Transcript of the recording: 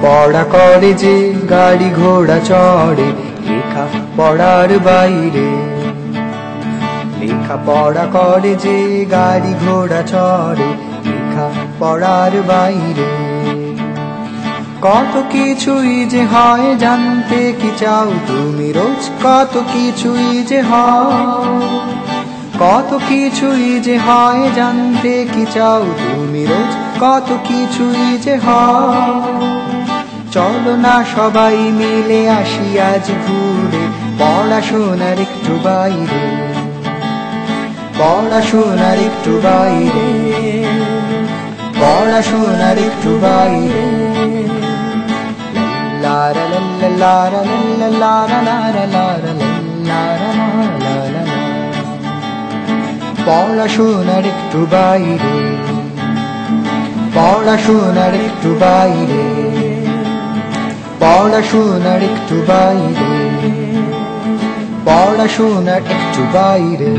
পড়া করে যে গাড়ি ঘোড়া চড়ে লেখা পড়ার বাইরে। লেখা পড়া করে যে গাড়ি ঘোড়া চড়ে লেখা পড়ার বাইরে। কত কিছুই যে হয় জানতে কি চাও তুমি রোজ, কত কিছুই যে হয়, কত কিছুই যে হয় জানতে কি চাও তুমি রোজ, কত কিছুই যে হয়। চলো না সবাই মিলে আসি আজ ঘুরে পড়াশোনার একটু বাইরে, পড়াশোনার একটু বাইরে, পড়াশোনার একটু বাইরে। লারা লালা লারা লালা লারা লারা লারা লারা লারা, পড়াশোনার একটু বাইরে, পড়াশোনার একটু বাইরে, পড়াশোনার একটু বাইরে, পড়াশোনার একটু বাইরে।